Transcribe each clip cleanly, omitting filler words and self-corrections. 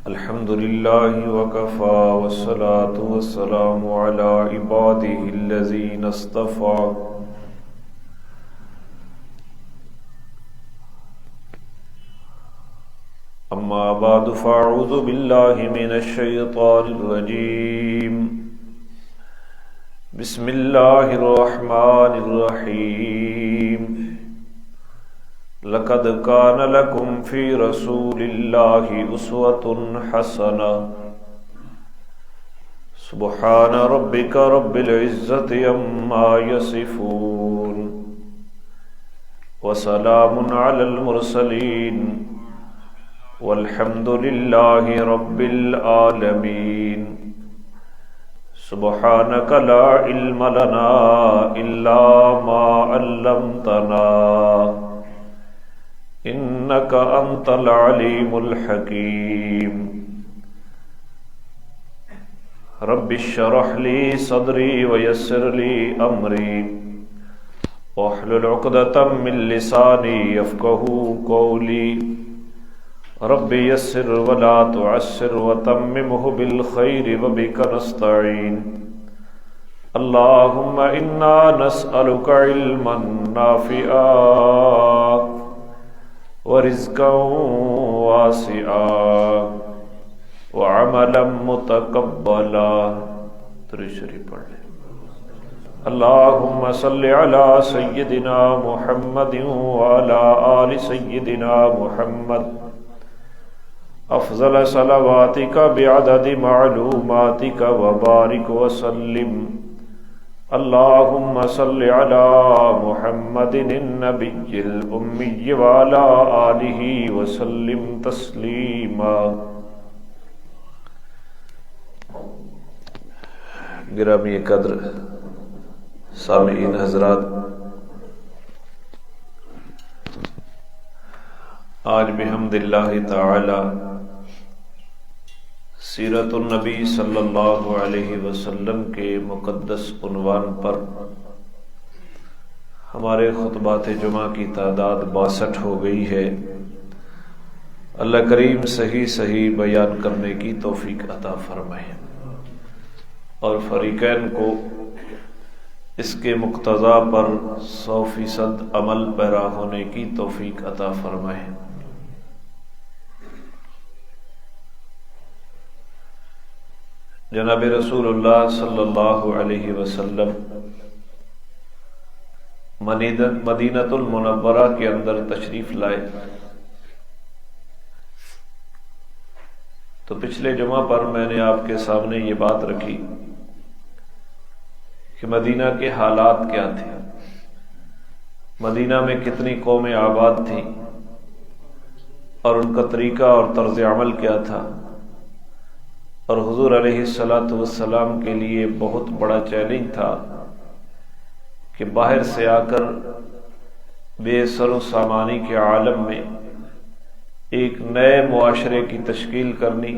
الحمد لله وكفى والصلاة والسلام على عباده الذين اصطفى أما بعد فأعوذ بالله من الشيطان الرجيم بسم الله الرحمن الرحيم لقد كان لكم في رسول الله أسوة حسنة سبحان ربك رب العزة عما يصفون وسلام على المرسلين والحمد لله رب العالمين سبحانك لا علم لنا إلا ما علمتنا إنك أنت العليم الحكيم رب اشرح لي صدري ويسر لي أمري واحلل عقدة من لساني يفقهوا قولي رب يسر ولا تعسر وتممه بالخير وبك نستعين اللهم إنا نسألك علما نافعا ورزقا واسعا وعملا متقبلا ترشری پڑھ لیں اللهم صل على سيدنا محمد وعلى آل سيدنا محمد افضل صلواتك بعدد معلوماتك وبارك وسلم اللهم صل على محمد النبي الأمي وعلى آله وسلم تسليما گرامی قدر سامعین حضرات، آج بحمد اللہ تعالی سیرت النبی صلی اللہ علیہ وسلم کے مقدس عنوان پر ہمارے خطبات جمعہ کی تعداد 62 ہو گئی ہے۔ اللہ کریم صحیح بیان کرنے کی توفیق عطا فرمائے اور فریقین کو اس کے مقتضا پر 100% عمل پیرا ہونے کی توفیق عطا فرمائے۔ جناب رسول اللہ صلی اللہ علیہ وسلم مدینۃ المنورہ کے اندر تشریف لائے تو پچھلے جمعہ پر میں نے آپ کے سامنے یہ بات رکھی کہ مدینہ کے حالات کیا تھے، مدینہ میں کتنی قومیں آباد تھیں اور ان کا طریقہ اور طرز عمل کیا تھا، اور حضور علیہ السلام کے لیے بہت بڑا چیلنج تھا کہ باہر سے آ کر بے سر و سامانی کے عالم میں ایک نئے معاشرے کی تشکیل کرنی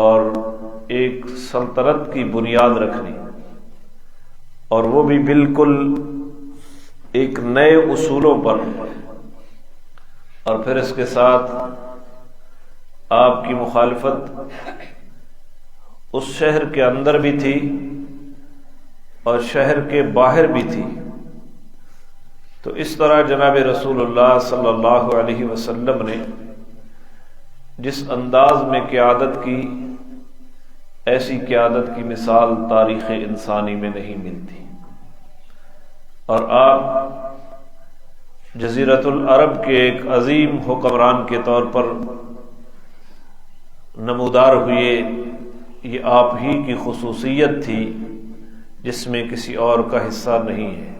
اور ایک سلطنت کی بنیاد رکھنی، اور وہ بھی بالکل ایک نئے اصولوں پر، اور پھر اس کے ساتھ آپ کی مخالفت اس شہر کے اندر بھی تھی اور شہر کے باہر بھی تھی۔ تو اس طرح جناب رسول اللہ صلی اللہ علیہ وسلم نے جس انداز میں قیادت کی، ایسی قیادت کی مثال تاریخ انسانی میں نہیں ملتی، اور آپ جزیرۃ العرب کے ایک عظیم حکمران کے طور پر نمودار ہوئے۔ یہ آپ ہی کی خصوصیت تھی جس میں کسی اور کا حصہ نہیں ہے۔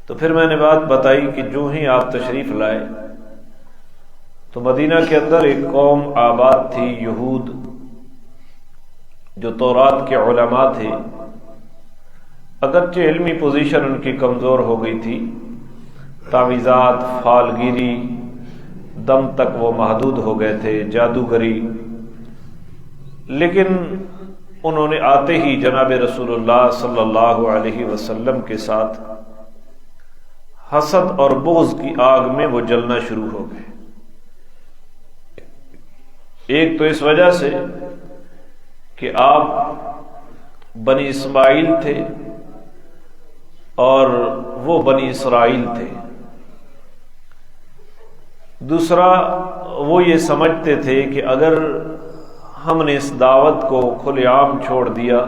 تو پھر میں نے بات بتائی کہ جو ہی آپ تشریف لائے تو مدینہ کے اندر ایک قوم آباد تھی، یہود، جو تورات کے علماء تھے، اگرچہ علمی پوزیشن ان کی کمزور ہو گئی تھی، تعویذات، فالگیری، دم تک وہ محدود ہو گئے تھے، جادوگری، لیکن انہوں نے آتے ہی جناب رسول اللہ صلی اللہ علیہ وسلم کے ساتھ حسد اور بغض کی آگ میں وہ جلنا شروع ہو گئے، ایک تو اس وجہ سے کہ آپ بنی اسماعیل تھے اور وہ بنی اسرائیل تھے. دوسرا وہ یہ سمجھتے تھے کہ اگر ہم نے اس دعوت کو کھلے عام چھوڑ دیا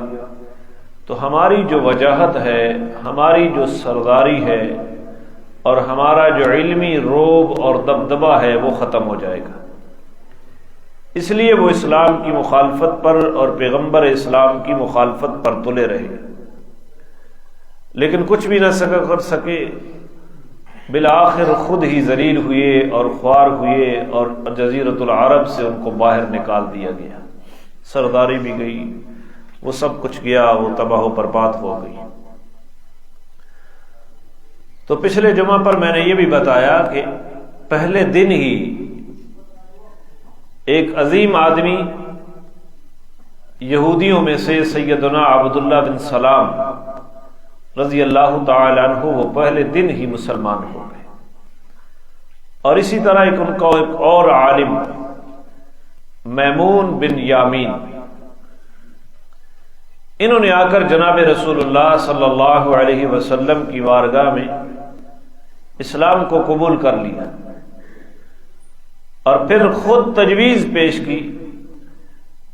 تو ہماری جو وجاہت ہے، ہماری جو سرداری ہے اور ہمارا جو علمی روب اور دبدبہ ہے وہ ختم ہو جائے گا. اس لیے وہ اسلام کی مخالفت پر اور پیغمبر اسلام کی مخالفت پر تلے رہے، لیکن کچھ بھی نہ کر سکے. بالآخر خود ہی ذلیل ہوئے اور خوار ہوئے اور جزیرۃ العرب سے ان کو باہر نکال دیا گیا. سرداری بھی گئی، وہ سب کچھ گیا، وہ تباہ و برباد ہو گئی. تو پچھلے جمعہ پر میں نے یہ بھی بتایا کہ پہلے دن ہی ایک عظیم آدمی یہودیوں میں سے سیدنا عبداللہ بن سلام رضی اللہ تعالی عنہ وہ پہلے دن ہی مسلمان ہو گئے. اور اسی طرح ان کا ایک اور عالم میمون بن یامین، انہوں نے آ کر جناب رسول اللہ صلی اللہ علیہ وسلم کی بارگاہ میں اسلام کو قبول کر لیا اور پھر خود تجویز پیش کی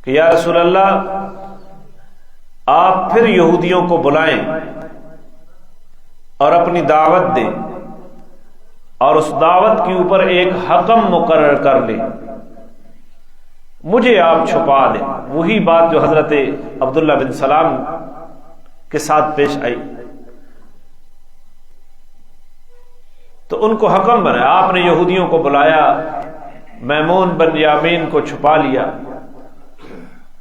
کہ یا رسول اللہ آپ پھر یہودیوں کو بلائیں اور اپنی دعوت دیں اور اس دعوت کے اوپر ایک حکم مقرر کر لیں، مجھے آپ چھپا دیں. وہی بات جو حضرت عبداللہ بن سلام کے ساتھ پیش آئی. تو ان کو حکم بنا، آپ نے یہودیوں کو بلایا، میمون بن یامین کو چھپا لیا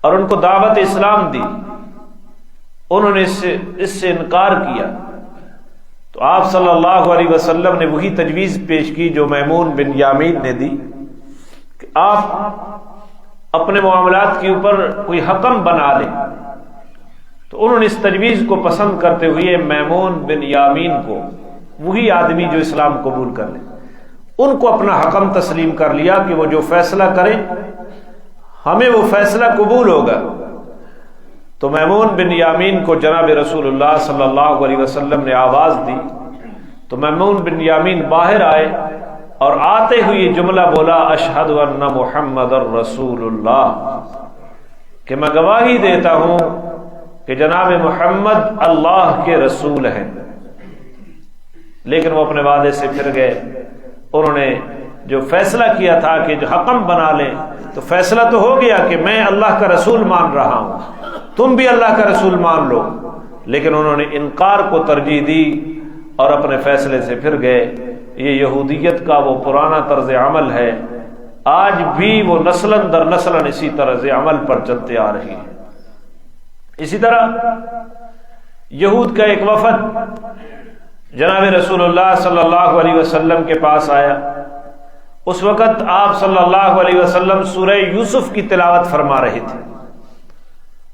اور ان کو دعوت اسلام دی. انہوں نے اس سے انکار کیا تو آپ صلی اللہ علیہ وسلم نے وہی تجویز پیش کی جو میمون بن یامین نے دی کہ آپ اپنے معاملات کے اوپر کوئی حکم بنا لیں. تو انہوں نے اس تجویز کو پسند کرتے ہوئے میمون بن یامین کو، وہی آدمی جو اسلام قبول کر لے، ان کو اپنا حکم تسلیم کر لیا کہ وہ جو فیصلہ کریں ہمیں وہ فیصلہ قبول ہوگا. تو میمون بن یامین کو جناب رسول اللہ صلی اللہ علیہ وسلم نے آواز دی تو میمون بن یامین باہر آئے اور آتے ہوئے جملہ بولا، اشہد ان محمد رسول اللہ، کہ میں گواہی دیتا ہوں کہ جناب محمد اللہ کے رسول ہیں. لیکن وہ اپنے وعدے سے پھر گئے. انہوں نے جو فیصلہ کیا تھا کہ جو حکم بنا لیں، تو فیصلہ تو ہو گیا کہ میں اللہ کا رسول مان رہا ہوں، تم بھی اللہ کا رسول مان لو، لیکن انہوں نے انکار کو ترجیح دی اور اپنے فیصلے سے پھر گئے. یہ یہودیت کا وہ پرانا طرز عمل ہے، آج بھی وہ نسلاً در نسلاً اسی طرز عمل پر چلتے آ رہی ہے. اسی طرح یہود کا ایک وفد جناب رسول اللہ صلی اللہ علیہ وسلم کے پاس آیا. اس وقت آپ صلی اللہ علیہ وسلم سورہ یوسف کی تلاوت فرما رہے تھے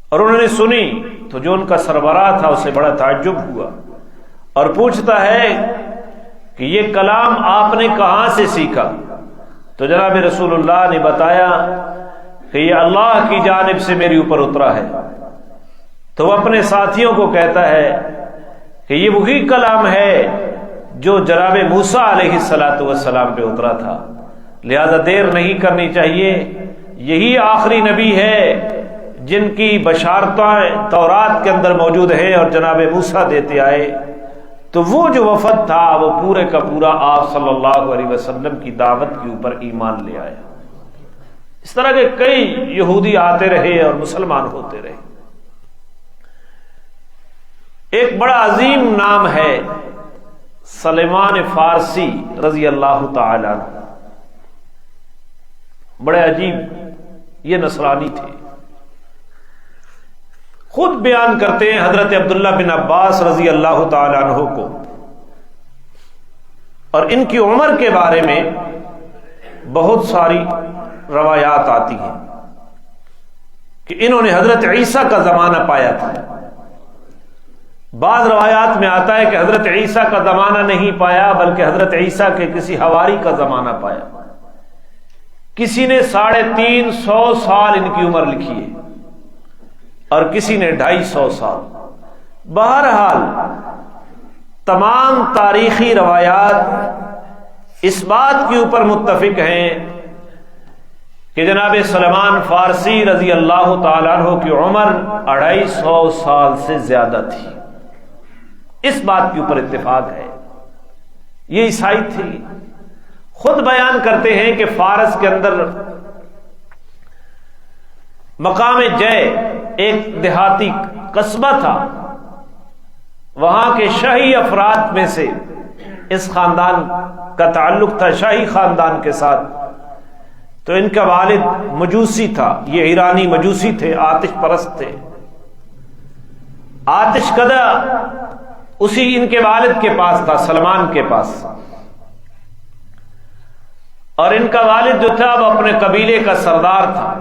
اور انہوں نے سنی تو جو ان کا سربراہ تھا اسے بڑا تعجب ہوا اور پوچھتا ہے کہ یہ کلام آپ نے کہاں سے سیکھا؟ تو جناب رسول اللہ نے بتایا کہ یہ اللہ کی جانب سے میرے اوپر اترا ہے. تو وہ اپنے ساتھیوں کو کہتا ہے کہ یہ وہی کلام ہے جو جناب موسیٰ علیہ السلام پہ اترا تھا، لہذا دیر نہیں کرنی چاہیے. یہی آخری نبی ہے جن کی بشارتیں تورات کے اندر موجود ہیں اور جناب موسیٰ دیتے آئے. تو وہ جو وفد تھا وہ پورے کا پورا آپ صلی اللہ علیہ وسلم کی دعوت کے اوپر ایمان لے آیا. اس طرح کے کئی یہودی آتے رہے اور مسلمان ہوتے رہے. ایک بڑا عظیم نام ہے سلیمان فارسی رضی اللہ تعالی عنہ. بڑے عجیب یہ نصرانی تھے. خود بیان کرتے ہیں حضرت عبداللہ بن عباس رضی اللہ تعالی عنہ کو، اور ان کی عمر کے بارے میں بہت ساری روایات آتی ہیں کہ انہوں نے حضرت عیسیٰ کا زمانہ پایا تھا. بعض روایات میں آتا ہے کہ حضرت عیسیٰ کا زمانہ نہیں پایا بلکہ حضرت عیسیٰ کے کسی حواری کا زمانہ پایا. کسی نے 350 سال ان کی عمر لکھی ہے اور کسی نے 250 سال. بہرحال تمام تاریخی روایات اس بات کے اوپر متفق ہیں کہ جناب سلمان فارسی رضی اللہ تعالیٰ عنہ کی عمر 250 سال سے زیادہ تھی. اس بات کے اوپر اتفاق ہے. یہ عیسائی تھے، خود بیان کرتے ہیں کہ فارس کے اندر مقام جے ایک دیہاتی قصبہ تھا، وہاں کے شاہی افراد میں سے اس خاندان کا تعلق تھا شاہی خاندان کے ساتھ. تو ان کا والد مجوسی تھا، یہ ایرانی مجوسی تھے، آتش پرست تھے. آتش کدہ اسی ان کے والد کے پاس تھا، سلمان کے پاس. اور ان کا والد جو تھا وہ اپنے قبیلے کا سردار تھا.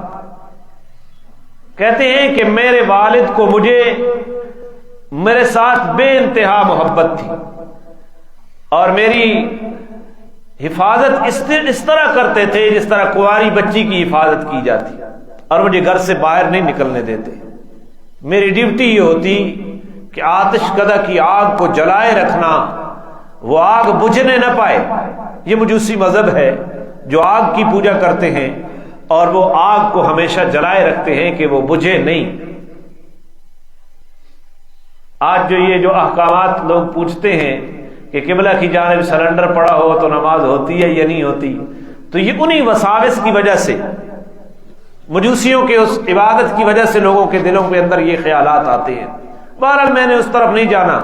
کہتے ہیں کہ میرے والد کو میرے ساتھ بے انتہا محبت تھی اور میری حفاظت اس طرح کرتے تھے جس طرح کنواری بچی کی حفاظت کی جاتی، اور مجھے گھر سے باہر نہیں نکلنے دیتے. میری ڈیوٹی یہ ہوتی کہ آتش کدہ کی آگ کو جلائے رکھنا، وہ آگ بجھنے نہ پائے. یہ مجوسی مذہب ہے جو آگ کی پوجا کرتے ہیں اور وہ آگ کو ہمیشہ جلائے رکھتے ہیں کہ وہ بجھے نہیں. آج جو احکامات لوگ پوچھتے ہیں کہ قبلہ کی جانب سلنڈر پڑا ہو تو نماز ہوتی ہے یا نہیں ہوتی، تو یہ انہی وساوس کی وجہ سے، مجوسیوں کے اس عبادت کی وجہ سے لوگوں کے دلوں کے اندر یہ خیالات آتے ہیں. بہرحال میں نے اس طرف نہیں جانا.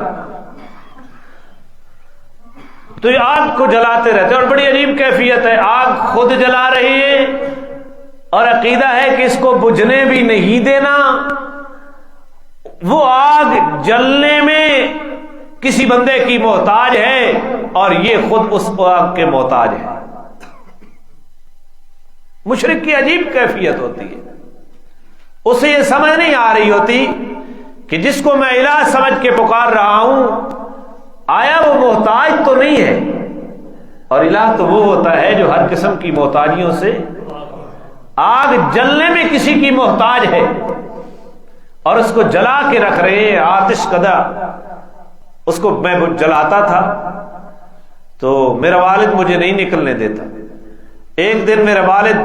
تو یہ آگ کو جلاتے رہتے اور بڑی عجیب کیفیت ہے. آگ خود جلا رہی ہے اور عقیدہ ہے کہ اس کو بجھنے بھی نہیں دینا. وہ آگ جلنے میں کسی بندے کی محتاج ہے اور یہ خود اس آگ کے محتاج ہے. مشرک کی عجیب کیفیت ہوتی ہے. اسے یہ سمجھ نہیں آ رہی ہوتی کہ جس کو میں الہ سمجھ کے پکار رہا ہوں، آیا وہ محتاج تو نہیں ہے. اور الہ تو وہ ہوتا ہے جو ہر قسم کی محتاجیوں سے، آگ جلنے میں کسی کی محتاج ہے اور اس کو جلا کے رکھ رہے ہیں. آتش کدہ اس کو میں جلاتا تھا تو میرا والد مجھے نہیں نکلنے دیتا. ایک دن میرا والد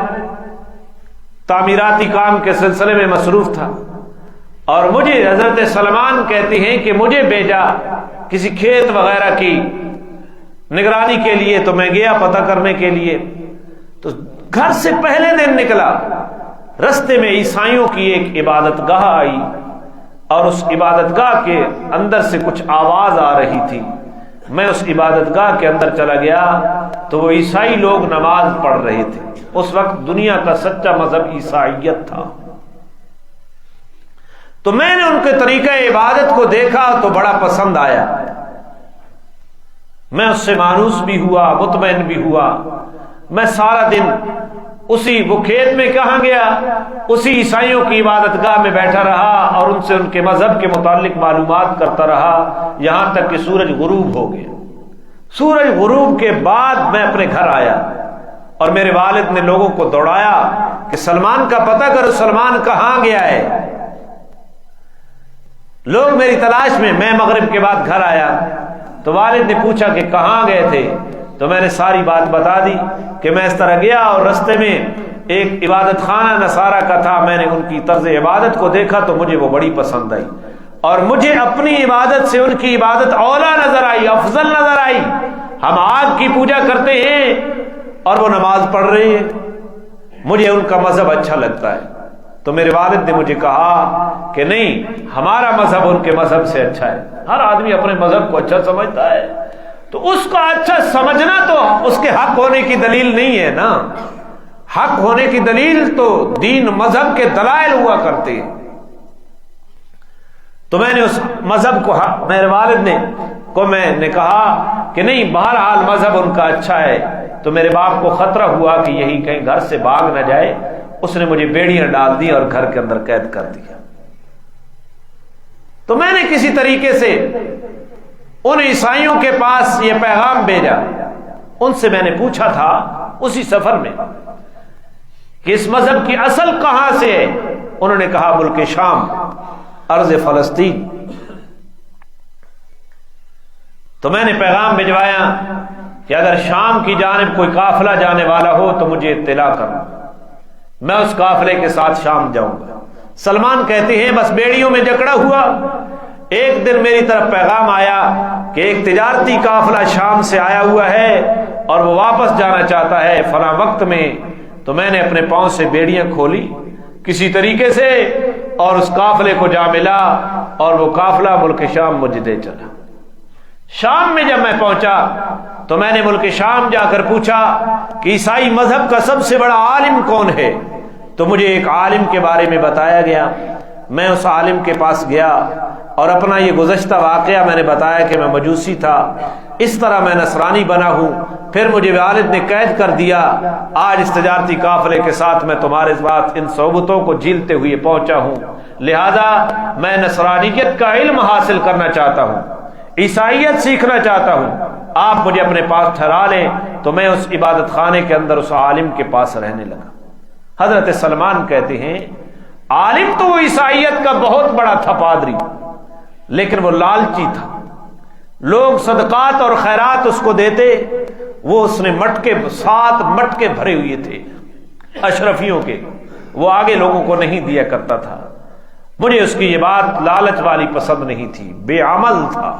تعمیراتی کام کے سلسلے میں مصروف تھا اور مجھے حضرت سلمان کہتے ہیں کہ مجھے بھیجا کسی کھیت وغیرہ کی نگرانی کے لیے. تو میں گیا پتہ کرنے کے لیے. تو گھر سے پہلے دن نکلا، رستے میں عیسائیوں کی ایک عبادت گاہ آئی اور اس عبادت گاہ کے اندر سے کچھ آواز آ رہی تھی. میں اس عبادت گاہ کے اندر چلا گیا تو وہ عیسائی لوگ نماز پڑھ رہے تھے. اس وقت دنیا کا سچا مذہب عیسائیت تھا. تو میں نے ان کے طریقہ عبادت کو دیکھا تو بڑا پسند آیا. میں اس سے مانوس بھی ہوا، مطمئن بھی ہوا. میں سارا دن وہ کھیت میں کہاں گیا، اسی عیسائیوں کی عبادت گاہ میں بیٹھا رہا اور ان سے ان کے مذہب کے متعلق معلومات کرتا رہا یہاں تک کہ سورج غروب ہو گیا. سورج غروب کے بعد میں اپنے گھر آیا اور میرے والد نے لوگوں کو دوڑایا کہ سلمان کا پتہ کرو، سلمان کہاں گیا ہے. لوگ میری تلاش میں. میں مغرب کے بعد گھر آیا تو والد نے پوچھا کہ کہاں گئے تھے، تو میں نے ساری بات بتا دی کہ میں اس طرح گیا اور رستے میں ایک عبادت خانہ نصارہ کا تھا. میں نے ان کی طرز عبادت کو دیکھا تو مجھے وہ بڑی پسند آئی اور مجھے اپنی عبادت سے ان کی عبادت اولا نظر آئی، افضل نظر آئی. ہم آگ کی پوجا کرتے ہیں اور وہ نماز پڑھ رہے ہیں. مجھے ان کا مذہب اچھا لگتا ہے. تو میرے والد نے مجھے کہا کہ نہیں، ہمارا مذہب ان کے مذہب سے اچھا ہے. ہر آدمی اپنے مذہب کو اچھا سمجھتا ہے، تو اس کا اچھا سمجھنا تو اس کے حق ہونے کی دلیل نہیں ہے نا. حق ہونے کی دلیل تو دین مذہب کے دلائل ہوا کرتے ہیں. تو میں نے اس مذہب کو میرے والد میں نے کہا کہ نہیں، بہرحال مذہب ان کا اچھا ہے. تو میرے باپ کو خطرہ ہوا کہ یہی کہیں گھر سے بھاگ نہ جائے. اس نے مجھے بیڑیاں ڈال دی اور گھر کے اندر قید کر دیا. تو میں نے کسی طریقے سے ان عیسائیوں کے پاس یہ پیغام بھیجا. ان سے میں نے پوچھا تھا اسی سفر میں کہ اس مذہب کی اصل کہاں سے ہے؟ انہوں نے کہا ملک شام، ارض فلسطین۔ تو میں نے پیغام بھجوایا کہ اگر شام کی جانب کوئی قافلہ جانے والا ہو تو مجھے اطلاع کرنا، میں اس قافلے کے ساتھ شام جاؤں گا۔ سلمان کہتے ہیں بس بیڑیوں میں جکڑا ہوا، ایک دن میری طرف پیغام آیا کہ ایک تجارتی قافلہ شام سے آیا ہوا ہے اور وہ واپس جانا چاہتا ہے فلاں وقت میں۔ تو میں نے اپنے پاؤں سے بیڑیاں کھولی کسی طریقے سے اور اس قافلے کو جا ملا، اور وہ قافلہ ملک شام مجھے دے چلا۔ شام میں جب میں پہنچا تو میں نے ملک شام جا کر پوچھا کہ عیسائی مذہب کا سب سے بڑا عالم کون ہے؟ تو مجھے ایک عالم کے بارے میں بتایا گیا۔ میں اس عالم کے پاس گیا اور اپنا یہ گزشتہ واقعہ میں نے بتایا کہ میں مجوسی تھا، اس طرح میں نصرانی بنا ہوں، پھر مجھے والد نے قید کر دیا، آج اس تجارتی قافلے کے ساتھ میں تمہارے ساتھ ان صحبتوں کو جھیلتے ہوئے پہنچا ہوں، لہذا میں نصرانیت کا علم حاصل کرنا چاہتا ہوں، عیسائیت سیکھنا چاہتا ہوں، آپ مجھے اپنے پاس ٹھہرا لیں۔ تو میں اس عبادت خانے کے اندر اس عالم کے پاس رہنے لگا۔ حضرت سلمان کہتے ہیں عالم تو وہ عیسائیت کا بہت بڑا تھا پادری، لیکن وہ لالچی تھا، لوگ صدقات اور خیرات اس کو دیتے، وہ اس نے مٹکے 7 مٹکے بھرے ہوئے تھے اشرفیوں کے، وہ آگے لوگوں کو نہیں دیا کرتا تھا۔ مجھے اس کی یہ بات لالچ والی پسند نہیں تھی، بے عمل تھا،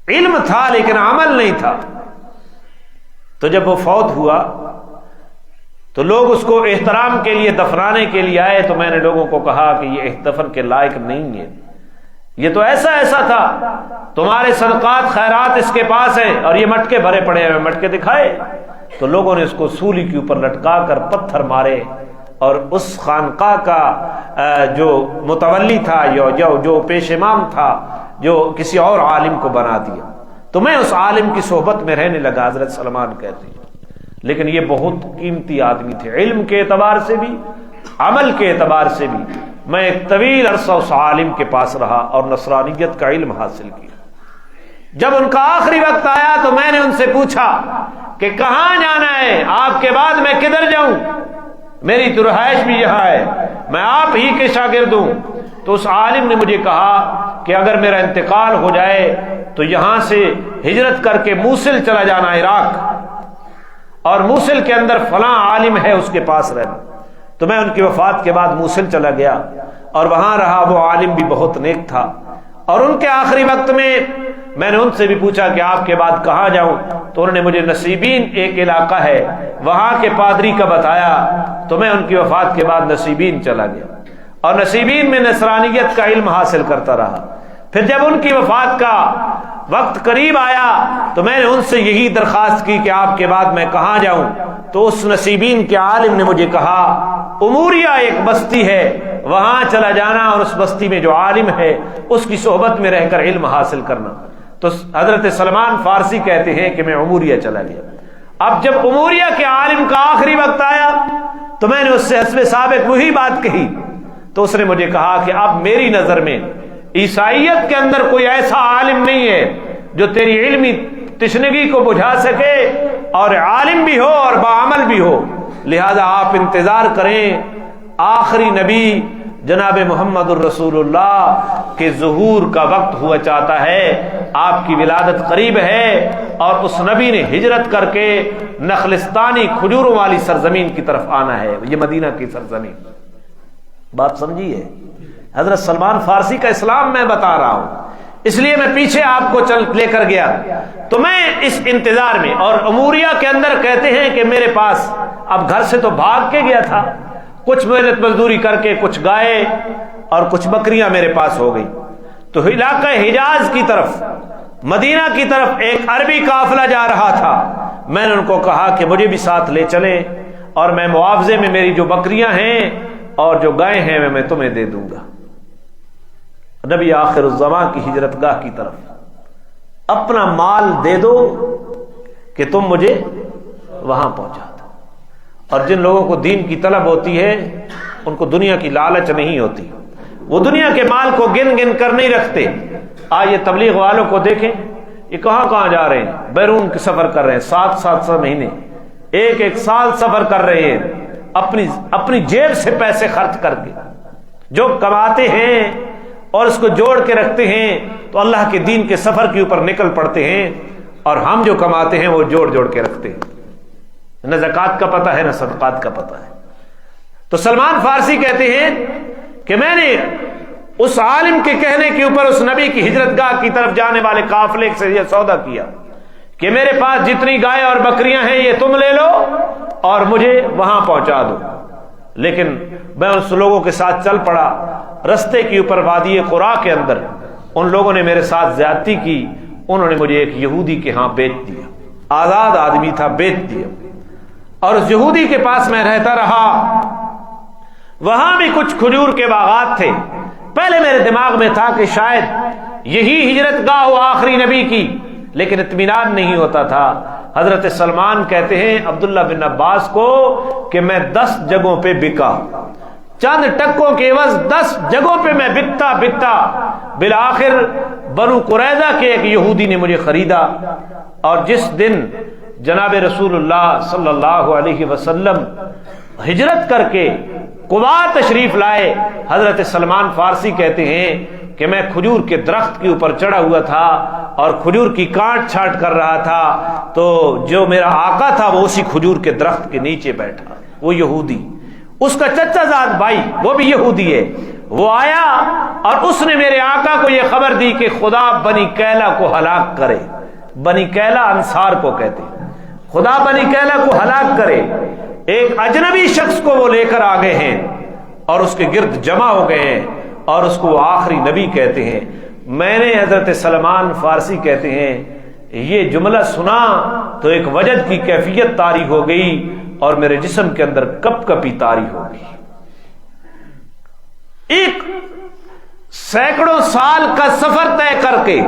علم تھا لیکن عمل نہیں تھا۔ تو جب وہ فوت ہوا تو لوگ اس کو احترام کے لیے دفنانے کے لیے آئے، تو میں نے لوگوں کو کہا کہ یہ دفن کے لائق نہیں ہے، یہ تو ایسا تھا، تمہارے صدقات خیرات اس کے پاس ہیں اور یہ مٹکے بھرے پڑے ہیں۔ مٹکے دکھائے تو لوگوں نے اس کو سولی کے اوپر لٹکا کر پتھر مارے، اور اس خانقاہ کا جو متولی تھا، جو پیش امام تھا، جو کسی اور عالم کو بنا دیا۔ تو میں اس عالم کی صحبت میں رہنے لگا، حضرت سلمان کہتے ہیں، لیکن یہ بہت قیمتی آدمی تھے، علم کے اعتبار سے بھی، عمل کے اعتبار سے بھی۔ میں ایک طویل عرصہ اس عالم کے پاس رہا اور نصرانیت کا علم حاصل کیا۔ جب ان کا آخری وقت آیا تو میں نے ان سے پوچھا کہ کہاں جانا ہے؟ آپ کے بعد میں کدھر جاؤں؟ میری تو رہائش بھی یہاں ہے، میں آپ ہی کے شاگرد ہوں۔ تو اس عالم نے مجھے کہا کہ اگر میرا انتقال ہو جائے تو یہاں سے ہجرت کر کے موصل چلا جانا، عراق، اور موصل کے اندر فلاں عالم ہے اس کے پاس رہنا۔ تو میں ان کی وفات کے بعد موصل چلا گیا اور وہاں رہا۔ وہ عالم بھی بہت نیک تھا، اور ان کے آخری وقت میں نے ان سے بھی پوچھا کہ آپ کے بعد کہاں جاؤں؟ تو انہوں نے مجھے نصیبین ایک علاقہ ہے وہاں کے پادری کا بتایا۔ تو میں ان کی وفات کے بعد نصیبین چلا گیا اور نصیبین میں نصرانیت کا علم حاصل کرتا رہا۔ پھر جب ان کی وفات کا وقت قریب آیا تو میں نے ان سے یہی درخواست کی کہ آپ کے بعد میں کہاں جاؤں؟ تو اس نصیبین کے عالم نے مجھے کہا اموریہ ایک بستی ہے، وہاں چلا جانا اور اس بستی میں جو عالم ہے اس کی صحبت میں رہ کر علم حاصل کرنا۔ تو حضرت سلمان فارسی کہتے ہیں کہ میں اموریہ چلا گیا۔ اب جب اموریہ کے عالم کا آخری وقت آیا تو میں نے اس سے حسب سابق وہی بات کہی، تو اس نے مجھے کہا کہ اب میری نظر میں عیسائیت کے اندر کوئی ایسا عالم نہیں ہے جو تیری علمی تشنگی کو بجھا سکے، اور عالم بھی ہو اور باعمل بھی ہو، لہذا آپ انتظار کریں، آخری نبی جناب محمد الرسول اللہ کے ظہور کا وقت ہوا چاہتا ہے، آپ کی ولادت قریب ہے، اور اس نبی نے ہجرت کر کے نخلستانی کھجوروں والی سرزمین کی طرف آنا ہے، یہ مدینہ کی سرزمین۔ بات سمجھیے، حضرت سلمان فارسی کا اسلام میں بتا رہا ہوں، اس لیے میں پیچھے آپ کو لے کر گیا۔ تو میں اس انتظار میں، اور اموریہ کے اندر کہتے ہیں کہ میرے پاس، اب گھر سے تو بھاگ کے گیا تھا، کچھ محنت مزدوری کر کے کچھ گائے اور کچھ بکریاں میرے پاس ہو گئی۔ تو علاقہ حجاز کی طرف، مدینہ کی طرف ایک عربی قافلہ جا رہا تھا۔ میں نے ان کو کہا کہ مجھے بھی ساتھ لے چلیں، اور میں معاوضے میں میری جو بکریاں ہیں اور جو گائے ہیں میں تمہیں دے دوں گا۔ نبی آخر الزمان کی ہجرت گاہ کی طرف، اپنا مال دے دو کہ تم مجھے وہاں پہنچا دو۔ اور جن لوگوں کو دین کی طلب ہوتی ہے ان کو دنیا کی لالچ نہیں ہوتی، وہ دنیا کے مال کو گن گن کر نہیں رکھتے۔ آئیے تبلیغ والوں کو دیکھیں، یہ کہاں کہاں جا رہے ہیں، بیرون کے سفر کر رہے ہیں، 7 مہینے، ایک سال سفر کر رہے ہیں، اپنی جیب سے پیسے خرچ کر کے جو کماتے ہیں اور اس کو جوڑ کے رکھتے ہیں تو اللہ کے دین کے سفر کے اوپر نکل پڑتے ہیں، اور ہم جو کماتے ہیں وہ جوڑ جوڑ کے رکھتے ہیں، نہ زکوٰۃ کا پتہ ہے نہ صدقات کا پتہ ہے۔ تو سلمان فارسی کہتے ہیں کہ میں نے اس عالم کے کہنے کے اوپر اس نبی کی ہجرت گاہ کی طرف جانے والے قافلے سے یہ سودا کیا کہ میرے پاس جتنی گائے اور بکریاں ہیں یہ تم لے لو اور مجھے وہاں پہنچا دو۔ لیکن میں اس لوگوں کے ساتھ چل پڑا، رستے کے اوپر وادی قرا کے اندر ان لوگوں نے میرے ساتھ زیادتی کی، انہوں نے مجھے ایک یہودی کے ہاں بیچ دیا، آزاد آدمی تھا، بیچ دیا، اور اس یہودی کے پاس میں رہتا رہا۔ وہاں بھی کچھ کھجور کے باغات تھے۔ پہلے میرے دماغ میں تھا کہ شاید یہی ہجرت گاہ ہو آخری نبی کی، لیکن اطمینان نہیں ہوتا تھا۔ حضرت سلمان کہتے ہیں عبداللہ بن عباس کو کہ میں 10 جگہوں پہ بکا، چند ٹکوں کے عوض 10 جگہوں پہ میں بکتا بالآخر بنو قریظہ کے ایک یہودی نے مجھے خریدا، اور جس دن جناب رسول اللہ صلی اللہ علیہ وسلم ہجرت کر کے قباء تشریف لائے، حضرت سلمان فارسی کہتے ہیں کہ میں کھجور کے درخت کے اوپر چڑھا ہوا تھا اور کھجور کی کاٹ چھانٹ کر رہا تھا، تو جو میرا آقا تھا وہ اسی کھجور کے درخت کے نیچے بیٹھا، وہ یہودی، اس کا چچا زاد بھائی وہ بھی یہودی ہے، وہ آیا اور اس نے میرے آقا کو یہ خبر دی کہ خدا بنی کیلا کو ہلاک کرے۔ بنی کیلا انصار کو کہتے ہیں، خدا بنی کیلا کو ہلاک کرے۔ ایک اجنبی شخص کو وہ لے کر آ گئے ہیں اور اس کے گرد جمع ہو گئے ہیں اور اس کو آخری نبی کہتے ہیں۔ میں نے حضرت سلمان فارسی کہتے ہیں یہ جملہ سنا تو ایک وجد کی کیفیت طاری ہو گئی اور میرے جسم کے اندر کپ کپی طاری ہو گئی۔ ایک سینکڑوں سال کا سفر طے کر کے،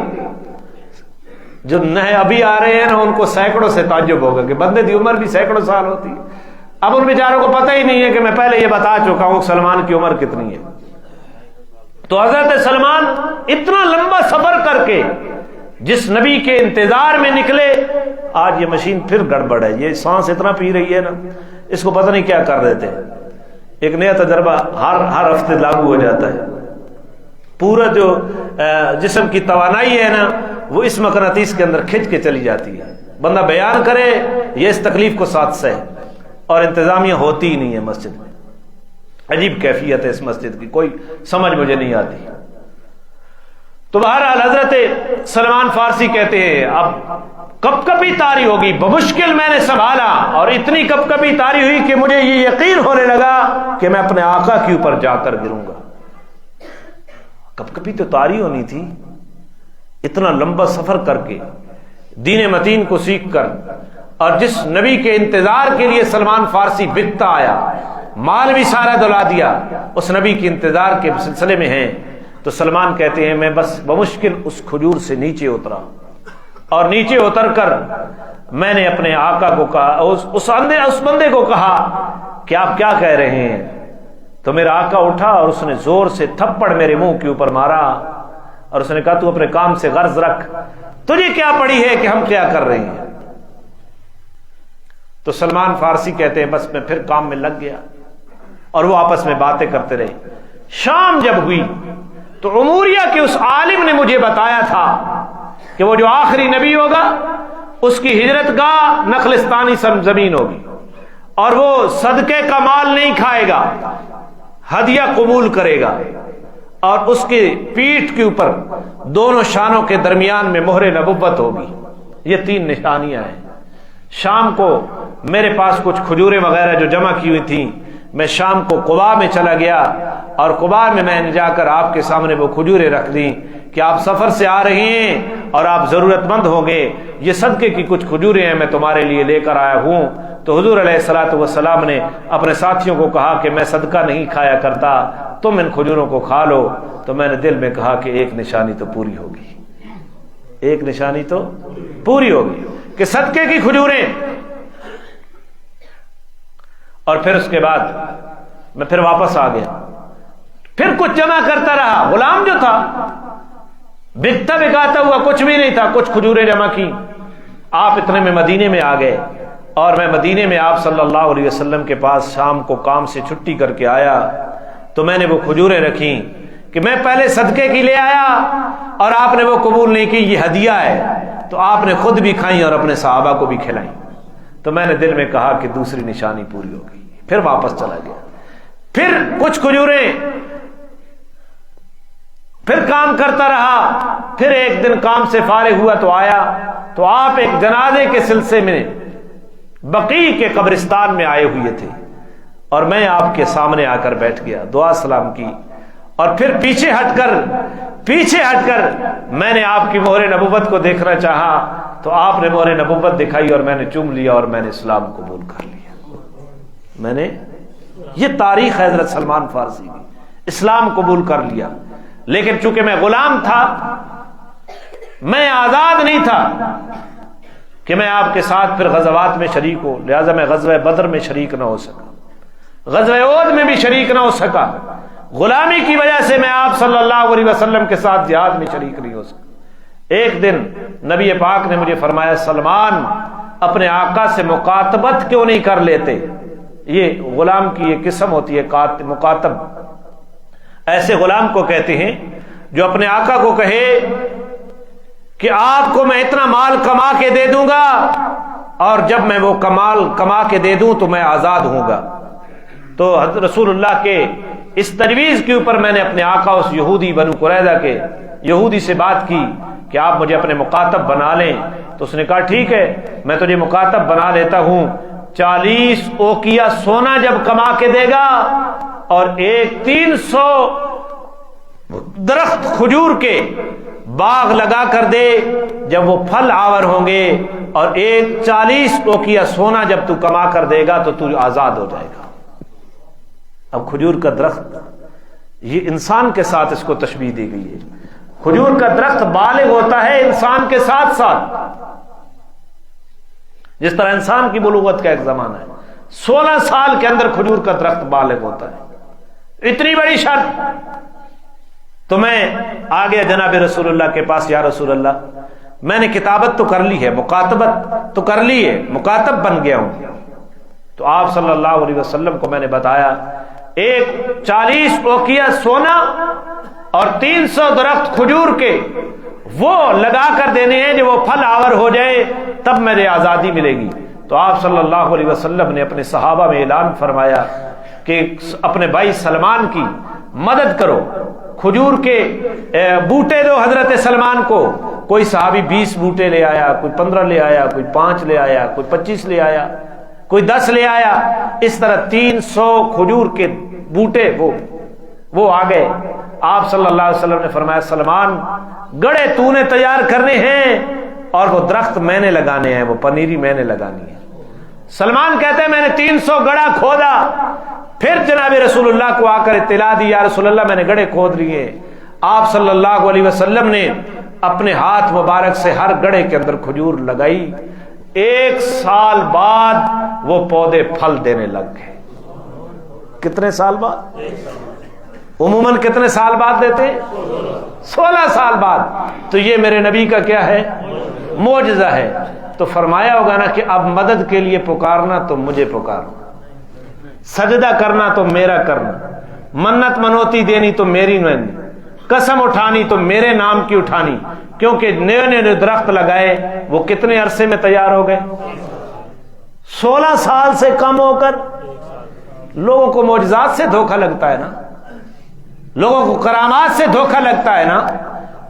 جو نئے ابھی آ رہے ہیں نا ان کو سینکڑوں سے تعجب ہوگا کہ بندے دی عمر بھی سینکڑوں سال ہوتی ہے۔ اب ان بیچاروں کو پتہ ہی نہیں ہے کہ میں پہلے یہ بتا چکا ہوں سلمان کی عمر کتنی ہے۔ تو حضرت سلمان اتنا لمبا سفر کر کے جس نبی کے انتظار میں نکلے، آج یہ مشین پھر گڑبڑ ہے، یہ سانس اتنا پی رہی ہے نا، اس کو پتہ نہیں کیا کر دیتے۔ ایک نیا تجربہ ہر ہفتے لاگو ہو جاتا ہے، پورا جو جسم کی توانائی ہے نا وہ اس مقناطیس کے اندر کھنچ کے چلی جاتی ہے۔ بندہ بیان کرے یہ اس تکلیف کو ساتھ سہے، اور انتظامیہ ہوتی ہی نہیں ہے مسجد میں۔ عجیب کیفیت ہے اس مسجد کی، کوئی سمجھ مجھے نہیں آتی۔ تو بہرحال حضرت سلمان فارسی کہتے ہیں اب کپ کپی طاری ہوگی، بمشکل میں نے سنبھالا، اور اتنی کپ کپی طاری ہوئی کہ مجھے یہ یقین ہونے لگا کہ میں اپنے آقا کے اوپر جا کر گروں گا۔ کپ کپی تو طاری ہونی تھی، اتنا لمبا سفر کر کے دین متین کو سیکھ کر، اور جس نبی کے انتظار کے لیے سلمان فارسی بکتا آیا، مال بھی سارا دلا دیا، اس نبی کے انتظار کے سلسلے میں ہیں۔ تو سلمان کہتے ہیں میں بس بمشکل اس کھجور سے نیچے اترا، اور نیچے اتر کر میں نے اپنے آقا کو کہا، اس بندے کو کہا کہ آپ کیا کہہ رہے ہیں؟ تو میرا آقا اٹھا اور اس نے زور سے تھپڑ میرے منہ کے اوپر مارا، اور اس نے کہا تو اپنے کام سے غرض رکھ، تجھے کیا پڑی ہے کہ ہم کیا کر رہے ہیں؟ تو سلمان فارسی کہتے ہیں بس میں پھر کام میں لگ گیا، اور وہ آپس میں باتیں کرتے رہے۔ شام جب ہوئی تو عموریہ کے اس عالم نے مجھے بتایا تھا کہ وہ جو آخری نبی ہوگا اس کی ہجرت گاہ نخلستانی زمین ہوگی، اور وہ صدقے کا مال نہیں کھائے گا، ہدیہ قبول کرے گا، اور اس کی پیٹھ کے اوپر دونوں شانوں کے درمیان میں مہر نبوت ہوگی۔ یہ 3 نشانیاں ہیں۔ شام کو میرے پاس کچھ کھجوریں وغیرہ جو جمع کی ہوئی تھیں، میں شام کو قباء میں چلا گیا، اور قباء میں نے جا کر آپ کے سامنے وہ کھجوریں رکھ دیں کہ آپ سفر سے آ رہے ہیں اور آپ ضرورت مند ہوں گے، یہ صدقے کی کچھ کھجوریں ہیں میں تمہارے لیے لے کر آیا ہوں۔ تو حضور علیہ الصلوۃ والسلام نے اپنے ساتھیوں کو کہا کہ میں صدقہ نہیں کھایا کرتا، تم ان کھجوروں کو کھا لو۔ تو میں نے دل میں کہا کہ ایک نشانی تو پوری ہوگی، ایک نشانی تو پوری ہوگی کہ صدقے کی کھجوریں۔ اور پھر اس کے بعد میں پھر واپس آ گیا، پھر کچھ جمع کرتا رہا۔ غلام جو تھا بکتا بکاتا ہوا کچھ بھی نہیں تھا، کچھ کھجوریں جمع کی۔ آپ اتنے میں مدینے میں آ گئے، اور میں مدینے میں آپ صلی اللہ علیہ وسلم کے پاس شام کو کام سے چھٹی کر کے آیا تو میں نے وہ کھجوریں رکھیں کہ میں پہلے صدقے کی لے آیا اور آپ نے وہ قبول نہیں کی، یہ ہدیہ ہے، تو آپ نے خود بھی کھائیں اور اپنے صحابہ کو بھی کھلائیں۔ تو میں نے دل میں کہا کہ دوسری نشانی پوری ہو گئی، پھر واپس چلا گیا۔ پھر کچھ کھجوریں، پھر کام کرتا رہا۔ پھر ایک دن کام سے فارغ ہوا تو آیا تو آپ ایک جنازے کے سلسلے میں بقیع کے قبرستان میں آئے ہوئے تھے اور میں آپ کے سامنے آ کر بیٹھ گیا، دعا سلام کی، اور پھر پیچھے ہٹ کر میں نے آپ کی مہر نبوت کو دیکھنا چاہا تو آپ نے مہر نبوت دکھائی اور میں نے چوم لیا اور میں نے اسلام قبول کر لیا۔ میں نے، یہ تاریخ ہے حضرت سلمان فارسی کی، اسلام قبول کر لیا۔ لیکن چونکہ میں غلام تھا، میں آزاد نہیں تھا کہ میں آپ کے ساتھ پھر غزوات میں شریک ہوں، لہذا میں غزوہ بدر میں شریک نہ ہو سکا، غزوہ احد میں بھی شریک نہ ہو سکا۔ غلامی کی وجہ سے میں آپ صلی اللہ علیہ وسلم کے ساتھ جہاد میں شریک نہیں ہو سکا۔ ایک دن نبی پاک نے مجھے فرمایا، سلمان اپنے آقا سے مکاتبت کیوں نہیں کر لیتے؟ یہ غلام کی ایک قسم ہوتی ہے مکاتب، ایسے غلام کو کہتے ہیں جو اپنے آقا کو کہے کہ آپ کو میں اتنا مال کما کے دے دوں گا اور جب میں وہ کمال کما کے دے دوں تو میں آزاد ہوں گا۔ تو حضرت رسول اللہ کے اس تجویز کے اوپر میں نے اپنے آقا اس یہودی بنو قریظہ کے یہودی سے بات کی کہ آپ مجھے اپنے مکاتب بنا لیں، تو اس نے کہا ٹھیک ہے میں تجھے مکاتب بنا لیتا ہوں، 40 اوقیہ سونا جب کما کے دے گا اور ایک 300 درخت کھجور کے باغ لگا کر دے، جب وہ پھل آور ہوں گے اور ایک 40 اوقیہ سونا جب تو کما کر دے گا تو تو آزاد ہو جائے گا۔ اب کھجور کا درخت، یہ انسان کے ساتھ اس کو تشبیہ دی گئی ہے۔ کھجور کا درخت بالغ ہوتا ہے انسان کے ساتھ ساتھ، جس طرح انسان کی بلوغت کا ایک زمانہ ہے، 16 سال کے اندر کھجور کا درخت بالغ ہوتا ہے۔ اتنی بڑی شرط۔ تو میں آ گیا جناب رسول اللہ کے پاس، یا رسول اللہ میں نے کتابت تو کر لی ہے، مکاتبت تو کر لی ہے، مکاتب بن گیا ہوں۔ تو آپ صلی اللہ علیہ وسلم کو میں نے بتایا، ایک 40 اوقیہ سونا اور 300 درخت کھجور کے وہ لگا کر دینے ہیں، جو وہ پھل آور ہو جائے تب میرے آزادی ملے گی۔ تو آپ صلی اللہ علیہ وسلم نے اپنے صحابہ میں اعلان فرمایا کہ اپنے بھائی سلمان کی مدد کرو، کھجور کے بوٹے دو حضرت سلمان کو۔ کوئی صحابی 20 بوٹے لے آیا، کوئی 15 لے آیا، کوئی 5 لے آیا، کوئی 25 لے آیا، کوئی 10 لے آیا۔ اس طرح 300 کھجور کے بوٹے وہ آ گئے۔ آپ صلی اللہ علیہ وسلم نے فرمایا، سلمان گڑے تو نے تیار کرنے ہیں اور وہ درخت میں نے لگانے ہیں، وہ پنیری میں نے لگانی ہے۔ سلمان کہتے ہیں میں نے 300 گڑا کھودا، پھر جناب رسول اللہ کو آ کر اطلاع دی، یا رسول اللہ میں نے گڑے کھود لیے۔ آپ صلی اللہ علیہ وسلم نے اپنے ہاتھ مبارک سے ہر گڑے کے اندر کھجور لگائی۔ 1 سال بعد وہ پودے پھل دینے لگ گئے۔ کتنے سال بعد؟ عموماً کتنے سال بعد دیتے؟ 16 سال بعد۔ تو یہ میرے نبی کا کیا ہے؟ معجزہ ہے۔ تو فرمایا ہوگا نا کہ اب مدد کے لیے پکارنا تو مجھے پکارنا، سجدہ کرنا تو میرا کرنا، منت منوتی دینی تو میری نہیں، قسم اٹھانی تو میرے نام کی اٹھانی، کیونکہ نئے نئے درخت لگائے وہ کتنے عرصے میں تیار ہو گئے؟ 16 سال سے کم ہو کر۔ لوگوں کو معجزات سے دھوکہ لگتا ہے نا، لوگوں کو کرامات سے دھوکہ لگتا ہے نا۔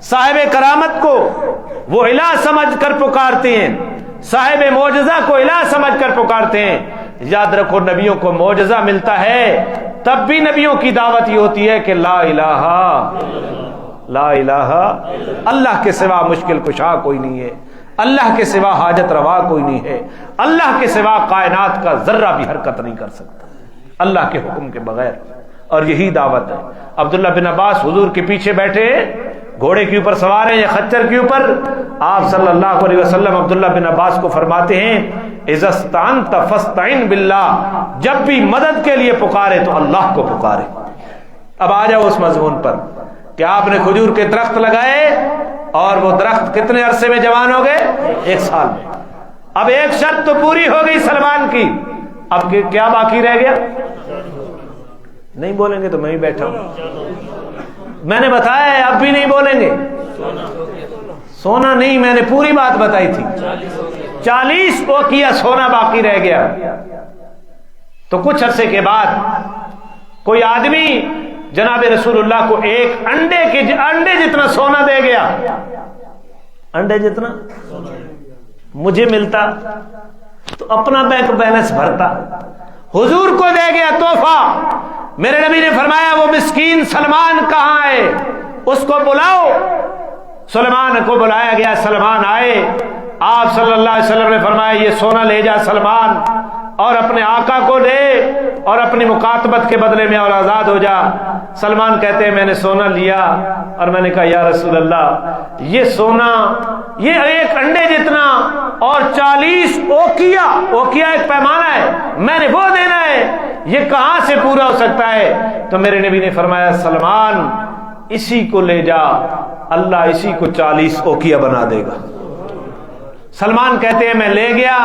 صاحب کرامت کو وہ الہ سمجھ کر پکارتے ہیں، صاحب معجزہ کو الہ سمجھ کر پکارتے ہیں۔ یاد رکھو نبیوں کو معجزہ ملتا ہے تب بھی نبیوں کی دعوت یہ ہوتی ہے کہ لا الہ اللہ کے سوا مشکل کشا کوئی نہیں ہے، اللہ کے سوا حاجت روا کوئی نہیں ہے، اللہ کے سوا کائنات کا ذرہ بھی حرکت نہیں کر سکتا اللہ کے حکم کے بغیر۔ اور یہی دعوت ہے۔ عبداللہ بن عباس حضور کے پیچھے بیٹھے، گھوڑے کے اوپر سوار ہیں یا خچر کے اوپر، آپ صلی اللہ علیہ وسلم عبداللہ بن عباس کو فرماتے ہیں، اذا استعنت فاستعن باللہ، جب بھی مدد کے لیے پکارے تو اللہ کو پکارے۔ اب آ جاؤ اس مضمون پر کہ آپ نے کھجور کے درخت لگائے اور وہ درخت کتنے عرصے میں جوان ہو گئے؟ 1 سال میں۔ اب ایک شرط تو پوری ہو گئی سلمان کی، اب کیا باقی رہ گیا؟ نہیں بولیں گے تو میں ہی بیٹھا ہوں، میں نے بتایا ہے اب بھی نہیں بولیں گے۔ سونا نہیں، میں نے پوری بات بتائی تھی، 40 اوقیہ سونا باقی رہ گیا۔ تو کچھ عرصے کے بعد کوئی آدمی جناب رسول اللہ کو ایک انڈے جتنا سونا دے گیا، انڈے جتنا مجھے ملتا تو اپنا بینک بیلنس بھرتا، حضور کو دے گیا تحفہ۔ میرے نبی نے فرمایا وہ مسکین سلمان کہاں ہے، اس کو بلاؤ۔ سلمان کو بلایا گیا، سلمان آئے، آپ صلی اللہ علیہ وسلم نے فرمایا یہ سونا لے جا سلمان، اور اپنے آقا کو لے اور اپنی مکاتبت کے بدلے میں اور آزاد ہو جا۔ سلمان کہتے ہیں میں نے سونا لیا اور میں نے کہا یا رسول اللہ یہ سونا، یہ ایک انڈے جتنا اور 40 اوقیہ ایک پیمانہ ہے، میں نے وہ دینا ہے، یہ کہاں سے پورا ہو سکتا ہے؟ تو میرے نبی نے فرمایا سلمان اسی کو لے جا، اللہ اسی کو 40 اوقیہ بنا دے گا۔ سلمان کہتے ہیں میں لے گیا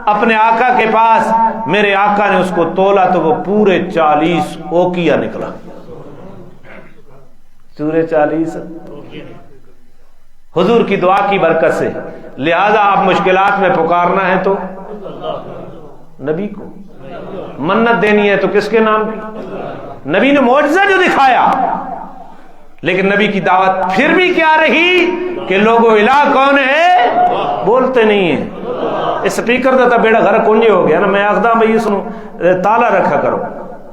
اپنے آقا کے پاس، میرے آقا نے اس کو تولا تو وہ پورے 40 اوقیہ نکلا، پورے 40۔ حضور کی دعا کی برکت سے، لہذا آپ مشکلات میں پکارنا ہے تو نبی کو، منت دینی ہے تو کس کے نام کی؟ نبی نے معجزہ جو دکھایا، لیکن نبی کی دعوت پھر بھی کیا رہی کہ لوگوں الہ کون ہے بولتے نہیں ہیں۔ اس سپیکر دا تا بیڑا گھر کنجے ہو گیا نا، میں آخدا بھائی اس نو تالا رکھا کرو،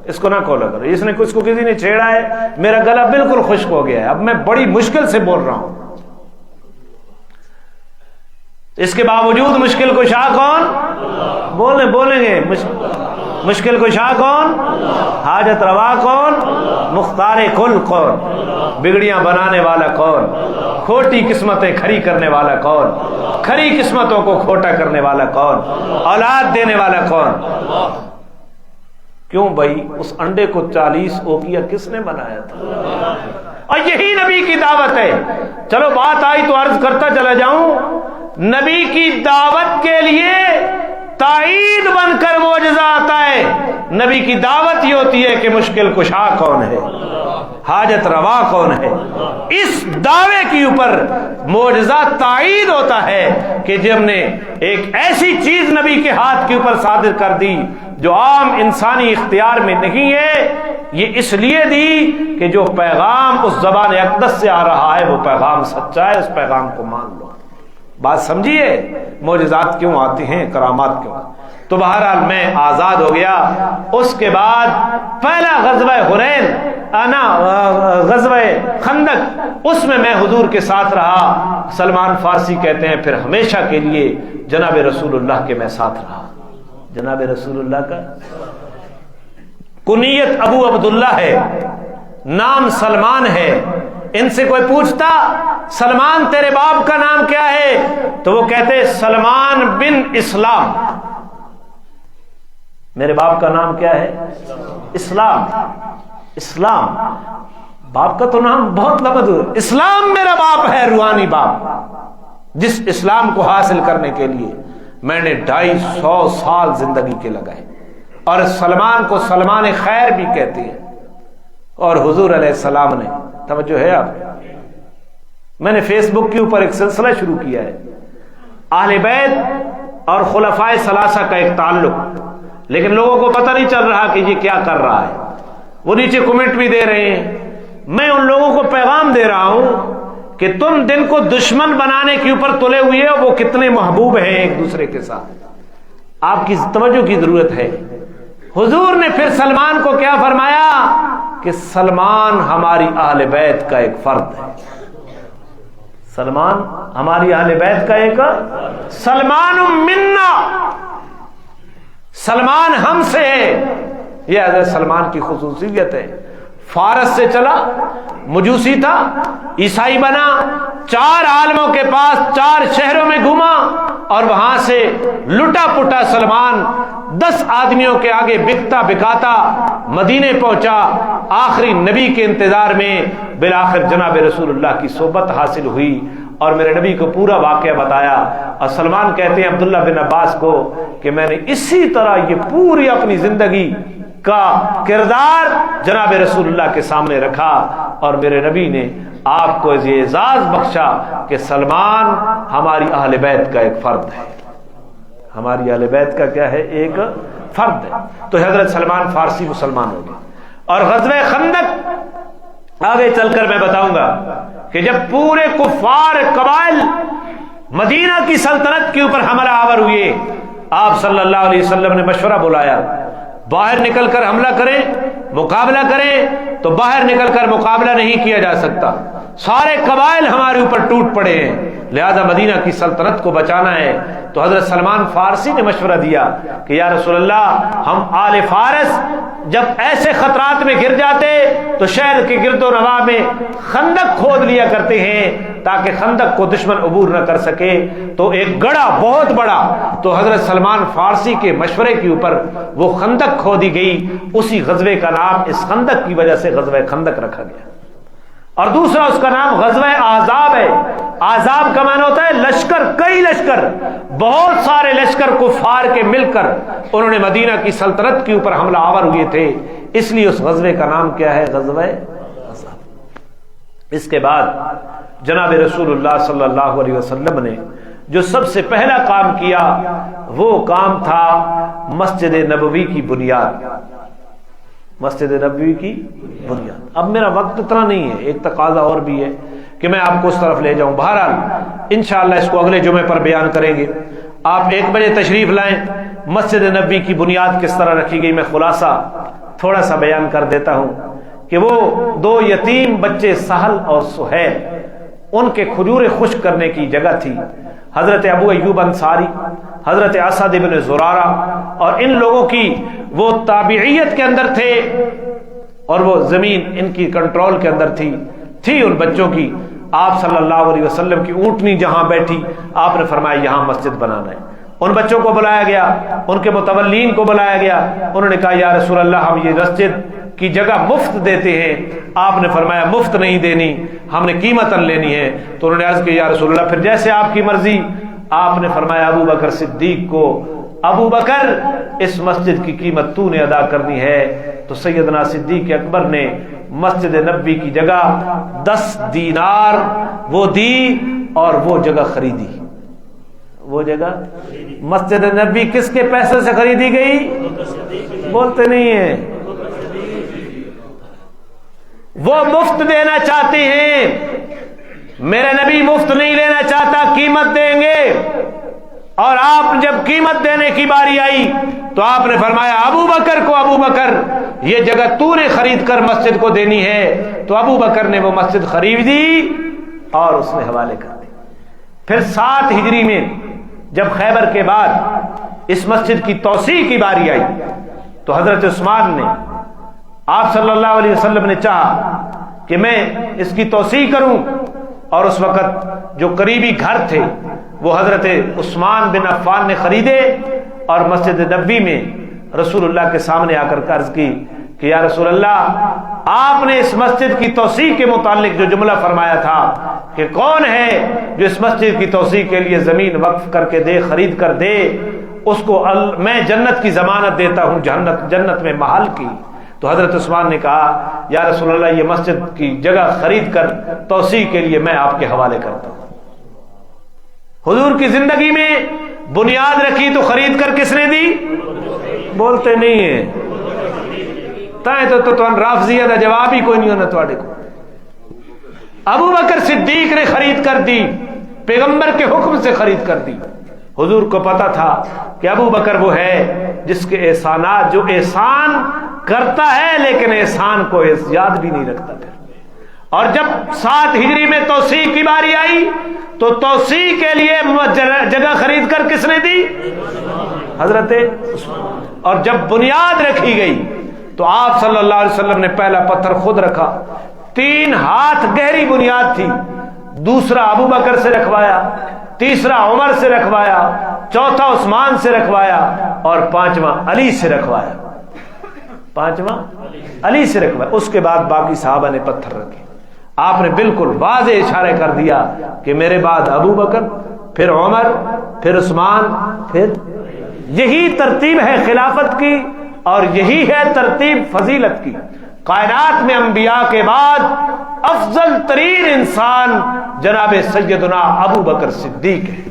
اس کو نہ کھولا کرو، اس نے کچھ کو کسی نے چھیڑا ہے، میرا گلا بالکل خشک ہو گیا ہے، اب میں بڑی مشکل سے بول رہا ہوں۔ اس کے باوجود مشکل کشا کون؟ بولیں گے مشکل کشا کون؟ حاجت روا کون؟ مختار کل کون؟ بگڑیاں بنانے والا کون؟ کھوٹی قسمتیں کھری کرنے والا کون؟ کھری قسمتوں کو کھوٹا کرنے والا کون؟ اولاد دینے والا کون؟ کیوں بھائی اس انڈے کو 40 اوقیہ کس نے بنایا تھا؟ اور یہی نبی کی دعوت ہے۔ چلو بات آئی تو عرض کرتا چلا جاؤں، نبی کی دعوت کے لیے تائید بن کر معجزہ آتا ہے۔ نبی کی دعوت یہ ہوتی ہے کہ مشکل کشا کون ہے، حاجت روا کون ہے، اس دعوے کے اوپر معجزہ تائید ہوتا ہے کہ جب نے ایک ایسی چیز نبی کے ہاتھ کے اوپر صادر کر دی جو عام انسانی اختیار میں نہیں ہے، یہ اس لیے دی کہ جو پیغام اس زبان اقدس سے آ رہا ہے وہ پیغام سچا ہے، اس پیغام کو مان لو۔ بات سمجھیے معجزات کیوں آتے ہیں، کرامات کیوں؟ تو بہرحال میں آزاد ہو گیا۔ اس کے بعد پہلا غزوہ حنین، غزوہ خندق، اس میں حضور کے ساتھ رہا۔ سلمان فارسی کہتے ہیں پھر ہمیشہ کے لیے جناب رسول اللہ کے میں ساتھ رہا۔ جناب رسول اللہ کا کنیت ابو عبداللہ ہے، نام سلمان ہے۔ ان سے کوئی پوچھتا سلمان تیرے باپ کا نام کیا ہے تو وہ کہتے سلمان بن اسلام۔ میرے باپ کا نام کیا ہے؟ اسلام۔ اسلام باپ کا تو نام بہت لبد، اسلام میرا باپ ہے، روحانی باپ، جس اسلام کو حاصل کرنے کے لیے میں نے 250 سال زندگی کے لگائے، اور سلمان کو سلمان خیر بھی کہتے ہیں۔ اور حضور علیہ السلام نے، توجہ ہے آپ، میں نے فیس بک کے اوپر ایک سلسلہ شروع کیا ہے، اہل بیت اور خلفائے ثلاثہ کا ایک تعلق، لیکن لوگوں کو پتہ نہیں چل رہا کہ یہ کیا کر رہا ہے۔ وہ نیچے کمنٹ بھی دے رہے ہیں، میں ان لوگوں کو پیغام دے رہا ہوں کہ تم دن کو دشمن بنانے کے اوپر تلے ہوئے ہو، وہ کتنے محبوب ہیں ایک دوسرے کے ساتھ، آپ کی توجہ کی ضرورت ہے۔ حضور نے پھر سلمان کو کیا فرمایا کہ سلمان ہماری اہل بیت کا ایک فرد ہے، سلمان ہماری اہل بیت کا ایک، سلمان منا، سلمان ہم سے ہے۔ یہ حضرت سلمان کی خصوصیت ہے۔ فارس سے چلا، مجوسی تھا، عیسائی بنا، 4 عالموں کے پاس 4 شہروں میں گھوما، اور وہاں سے لٹا پٹا سلمان 10 آدمیوں کے آگے بکتا بکاتا مدینے پہنچا۔ آخری نبی کے انتظار میں بالآخر جناب رسول اللہ کی صحبت حاصل ہوئی، اور میرے نبی کو پورا واقعہ بتایا. اور سلمان کہتے ہیں عبداللہ بن عباس کو کہ میں نے اسی طرح یہ پوری اپنی زندگی کا کردار جناب رسول اللہ کے سامنے رکھا اور میرے نبی نے آپ کو یہ اعزاز بخشا کہ سلمان ہماری اہل بیت کا ایک فرد ہے. ہماری اہل بیت کا کیا ہے؟ ایک فرد ہے. تو حضرت سلمان فارسی مسلمان ہو گئے. اور غزوہ خندق آگے چل کر میں بتاؤں گا کہ جب پورے کفار قبائل مدینہ کی سلطنت کے اوپر حملہ آور ہوئے، آپ صلی اللہ علیہ وسلم نے مشورہ بلایا باہر نکل کر حملہ کریں، مقابلہ کریں. تو باہر نکل کر مقابلہ نہیں کیا جا سکتا، سارے قبائل ہمارے اوپر ٹوٹ پڑے ہیں، لہذا مدینہ کی سلطنت کو بچانا ہے. تو حضرت سلمان فارسی نے مشورہ دیا کہ یا رسول اللہ، ہم آل فارس جب ایسے خطرات میں گر جاتے تو شہر کے گرد و نواح میں خندق کھود لیا کرتے ہیں تاکہ خندق کو دشمن عبور نہ کر سکے. تو ایک گڑھا بہت بڑا، تو حضرت سلمان فارسی کے مشورے کے اوپر وہ خندق کھودی گئی. اسی غزوے کا نام اس خندق کی وجہ سے غزوہ خندق رکھا گیا. اور دوسرا اس کا نام غزوہ احزاب ہے. احزاب کا معنی ہوتا ہے لشکر، کئی لشکر، بہت سارے لشکر کفار کے مل کر انہوں نے مدینہ کی سلطنت کے اوپر حملہ آور ہوئے تھے، اس لیے اس غزوے کا نام کیا ہے؟ غزوہ احزاب. اس کے بعد جناب رسول اللہ صلی اللہ علیہ وسلم نے جو سب سے پہلا کام کیا وہ کام تھا مسجد نبوی کی بنیاد. مسجد نبوی کی بنیاد. اب میرا وقت اتنا نہیں ہے، ایک تقاضا اور بھی ہے کہ میں آپ کو اس طرف لے جاؤں. بہرحال انشاءاللہ اس کو اگلے جمعے پر بیان کریں گے. آپ 1 بجے تشریف لائیں. مسجد نبوی کی بنیاد کس طرح رکھی گئی میں خلاصہ تھوڑا سا بیان کر دیتا ہوں کہ وہ 2 یتیم بچے سہل اور سہیل، ان کے کھجورے خشک کرنے کی جگہ تھی. حضرت ابو ایوب انصاری، حضرت اسد بن زرارہ اور ان لوگوں کی وہ تابعیت کے اندر تھے اور وہ زمین ان کی کنٹرول کے اندر تھی ان بچوں کی. آپ صلی اللہ علیہ وسلم کی اونٹنی جہاں بیٹھی آپ نے فرمایا یہاں مسجد بنانا ہے. ان بچوں کو بلایا گیا، ان کے متولین کو بلایا گیا. انہوں نے کہا یا رسول اللہ ہم یہ مسجد کی جگہ مفت دیتے ہیں. آپ نے فرمایا مفت نہیں دینی، ہم نے قیمتاً لینی ہے. تو انہوں نے عرض کیا یا رسول اللہ پھر جیسے آپ کی مرضی. آپ نے فرمایا ابو بکر صدیق کو، ابو بکر اس مسجد کی قیمت تو نے ادا کرنی ہے. تو سیدنا صدیق اکبر نے مسجد نبوی کی جگہ 10 دینار وہ دی اور وہ جگہ خریدی. وہ جگہ مسجد نبوی کس کے پیسے سے خریدی گئی؟ بولتے نہیں ہیں. وہ مفت دینا چاہتے ہیں، میرے نبی مفت نہیں لینا چاہتا، قیمت دیں گے. اور آپ جب قیمت دینے کی باری آئی تو آپ نے فرمایا ابو بکر کو، ابو بکر یہ جگہ تو نے خرید کر مسجد کو دینی ہے. تو ابو بکر نے وہ مسجد خریدی اور اس نے حوالے کر دی. پھر 7 ہجری میں جب خیبر کے بعد اس مسجد کی توسیع کی باری آئی تو حضرت عثمان نے، آپ صلی اللہ علیہ وسلم نے چاہا کہ میں اس کی توسیع کروں. اور اس وقت جو قریبی گھر تھے وہ حضرت عثمان بن عفان نے خریدے اور مسجد نبوی میں رسول اللہ کے سامنے آ کر عرض کی کہ یا رسول اللہ آپ نے اس مسجد کی توسیع کے متعلق جو جملہ فرمایا تھا کہ کون ہے جو اس مسجد کی توسیع کے لیے زمین وقف کر کے دے، خرید کر دے، اس کو میں جنت کی ضمانت دیتا ہوں، جنت میں محل کی. تو حضرت عثمان نے کہا یا رسول اللہ یہ مسجد کی جگہ خرید کر توسیع کے لیے میں آپ کے حوالے کرتا ہوں. حضور کی زندگی میں بنیاد رکھی تو خرید کر کس نے دی؟ بولتے نہیں ہیں. تائیں تو رافضیہ دا جواب ہی کوئی نہیں ہونا تواڈے کو. ابو بکر صدیق نے خرید کر دی، پیغمبر کے حکم سے خرید کر دی. حضور کو پتا تھا کہ ابو بکر وہ ہے جس کے احسانات، جو احسان کرتا ہے لیکن احسان کو یاد بھی نہیں رکھتا. پھر اور جب 7 ہجری میں توسیع کی باری آئی تو توسیع کے لیے جگہ خرید کر کس نے دی؟ حضرت عثمان. اور جب بنیاد رکھی گئی تو آپ صلی اللہ علیہ وسلم نے پہلا پتھر خود رکھا. 3 ہاتھ گہری بنیاد تھی. دوسرا ابو بکر سے رکھوایا، تیسرا عمر سے رکھوایا، چوتھا عثمان سے رکھوایا اور 5واں علی سے رکھوایا. 5واں علی سے رکھوایا. اس کے بعد باقی صحابہ نے پتھر رکھے. آپ نے بالکل واضح اشارے کر دیا کہ میرے بعد ابو بکر، پھر عمر، پھر عثمان، پھر یہی ترتیب ہے خلافت کی اور یہی ہے ترتیب فضیلت کی۔ کائنات میں انبیاء کے بعد افضل ترین انسان جناب سیدنا ابو بکر صدیق ہے،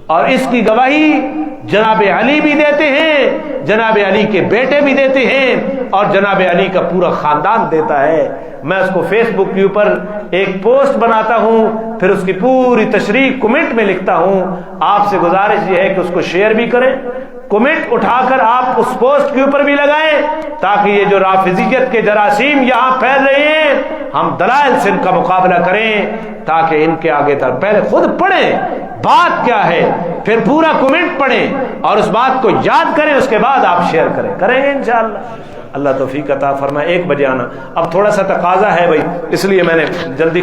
اور اس کی گواہی جناب علی بھی دیتے ہیں، جناب علی کے بیٹے بھی دیتے ہیں، اور جناب علی کا پورا خاندان دیتا ہے۔ میں اس کو فیس بک کے اوپر ایک پوسٹ بناتا ہوں، پھر اس کی پوری تشریح کمنٹ میں لکھتا ہوں۔ آپ سے گزارش یہ ہے کہ اس کو شیئر بھی کریں، کمنٹ اٹھا کر آپ اس پوسٹ کے اوپر بھی لگائیں، تاکہ یہ جو رافضیت کے جراثیم یہاں پھیل رہے ہیں ہم دلائل سے ان کا مقابلہ کریں، تاکہ ان کے آگے تر پہلے خود پڑھیں بات کیا ہے، پھر پورا کمنٹ پڑھیں اور اس بات کو یاد کریں، اس کے بعد آپ شیئر کریں گے انشاءاللہ۔ اللہ توفیق عطا فرمائے۔ 1 بجے آنا، اب تھوڑا سا تقاضا ہے بھائی، اس لیے میں نے جلدی